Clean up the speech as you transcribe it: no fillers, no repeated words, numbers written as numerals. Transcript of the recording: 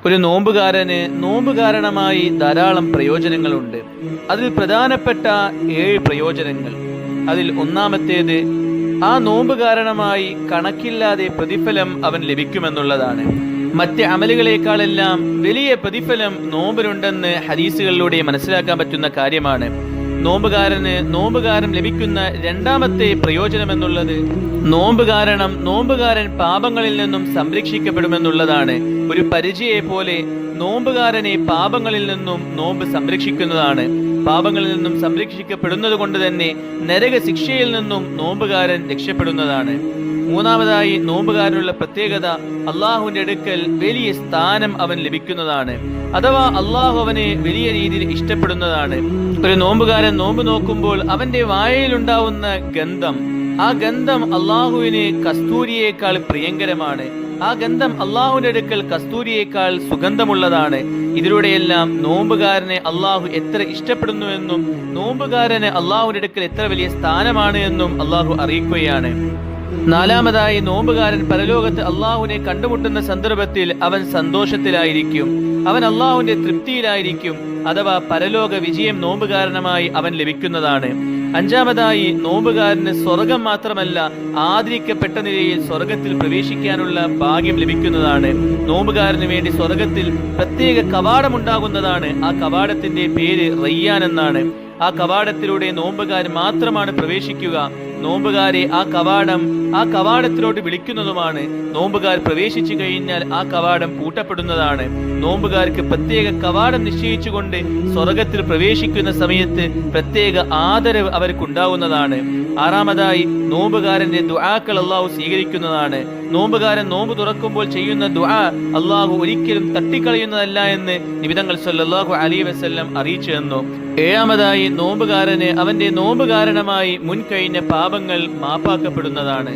ഒരു നോമ്പുകാരന് നോമ്പ് കാരണമായി ധാരാളം പ്രയോജനങ്ങളുണ്ട്. അതിൽ പ്രധാനപ്പെട്ട 7 പ്രയോജനങ്ങൾ. അതിൽ ഒന്നാമത്തേത്, ആ നോമ്പ് കാരണമായി കണക്കില്ലാതെ പ്രതിഫലം അവൻ ലഭിക്കുമെന്നുള്ളതാണ്. മറ്റ് അമലുകളെക്കാളെല്ലാം വലിയ പ്രതിഫലം നോമ്പിനുണ്ടെന്ന് ഹദീസുകളിലൂടെ മനസ്സിലാക്കാൻ പറ്റുന്ന കാര്യമാണ്. നോമ്പുകാരൻ ലഭിക്കുന്ന രണ്ടാമത്തെ പ്രയോജനം എന്നുള്ളത്, നോമ്പുകാരൻ പാപങ്ങളിൽ നിന്നും സംരക്ഷിക്കപ്പെടുമെന്നുള്ളതാണ്. ഒരു പരിചയെ പോലെ നോമ്പുകാരനെ പാപങ്ങളിൽ നിന്നും നോമ്പ് സംരക്ഷിക്കുന്നതാണ്. പാപങ്ങളിൽ നിന്നും സംരക്ഷിക്കപ്പെടുന്നത് കൊണ്ട് തന്നെ നരക ശിക്ഷയിൽ നിന്നും നോമ്പുകാരൻ രക്ഷപ്പെടുന്നതാണ്. മൂന്നാമതായി, നോമ്പുകാരനുള്ള പ്രത്യേകത, അള്ളാഹുവിന്റെ അടുക്കൽ വലിയ സ്ഥാനം അവൻ ലഭിക്കുന്നതാണ്. അഥവാ അള്ളാഹു അവനെ വലിയ രീതിയിൽ ഇഷ്ടപ്പെടുന്നതാണ്. ഒരു നോമ്പുകാരൻ നോമ്പ് നോക്കുമ്പോൾ അവന്റെ വായയിലുണ്ടാവുന്ന ഗന്ധം, ആ ഗന്ധം അള്ളാഹുവിന് കസ്തൂരിയേക്കാൾ പ്രിയങ്കരമാണ്. ആ ഗന്ധം അള്ളാഹുവിന്റെ അടുക്കൽ കസ്തൂരിയേക്കാൾ സുഗന്ധമുള്ളതാണ്. ഇതിലൂടെയെല്ലാം നോമ്പുകാരനെ അള്ളാഹു എത്ര ഇഷ്ടപ്പെടുന്നുവെന്നും നോമ്പുകാരന് അള്ളാഹുവിന്റെ അടുക്കൽ എത്ര വലിയ സ്ഥാനമാണ് എന്നും അള്ളാഹു അറിയിക്കുകയാണ്. നാലാമതായി, നോമ്പുകാരൻ പരലോകത്ത് അള്ളാഹുവിനെ കണ്ടുമുട്ടുന്ന സന്ദർഭത്തിൽ അവൻ സന്തോഷത്തിലായിരിക്കും, അവൻ അള്ളാഹുവിന്റെ തൃപ്തിയിലായിരിക്കും. അഥവാ പരലോക വിജയം നോമ്പ് കാരണമായി അവൻ ലഭിക്കുന്നതാണ്. അഞ്ചാമതായി, നോമ്പുകാരന് സ്വർഗം മാത്രമല്ല, ആദരിക്കപ്പെട്ട നിലയിൽ സ്വർഗത്തിൽ പ്രവേശിക്കാനുള്ള ഭാഗ്യം ലഭിക്കുന്നതാണ്. നോമ്പുകാരന് വേണ്ടി സ്വർഗത്തിൽ പ്രത്യേക കവാടമുണ്ടാകുന്നതാണ്. ആ കവാടത്തിന്റെ പേര് റയ്യാൻ എന്നാണ്. ആ കവാടത്തിലൂടെ നോമ്പുകാർ മാത്രമാണ് പ്രവേശിക്കുക. നോമ്പുകാരെ ആ കവാടത്തിലോട്ട് വിളിക്കുന്നതുമാണ്. നോമ്പുകാർ പ്രവേശിച്ചു കഴിഞ്ഞാൽ ആ കവാടം പൂട്ടപ്പെടുന്നതാണ്. നോമ്പുകാർക്ക് പ്രത്യേക കവാടം നിശ്ചയിച്ചുകൊണ്ട് സ്വർഗത്തിൽ പ്രവേശിക്കുന്ന സമയത്ത് പ്രത്യേക ആദരവ് അവർക്കുണ്ടാവുന്നതാണ്. ആറാമതായി, നോമ്പുകാരന്റെ ദുആക്കൾ അള്ളാഹു സ്വീകരിക്കുന്നതാണ്. നോമ്പുകാരൻ നോമ്പ് തുറക്കുമ്പോൾ ചെയ്യുന്ന ദുആ അള്ളാഹു ഒരിക്കലും തട്ടിക്കളയുന്നതല്ല എന്ന് നബിതങ്ങൾ സല്ലല്ലാഹു അലൈഹി വസല്ലം അറിയിച്ചു തന്നു. ഏഴാമതായി, നോമ്പുകാരന് അവന്റെ നോമ്പ് കാരണമായി മുൻകഴിഞ്ഞ പാപങ്ങൾ മാപ്പാക്കപ്പെടുന്നതാണ്.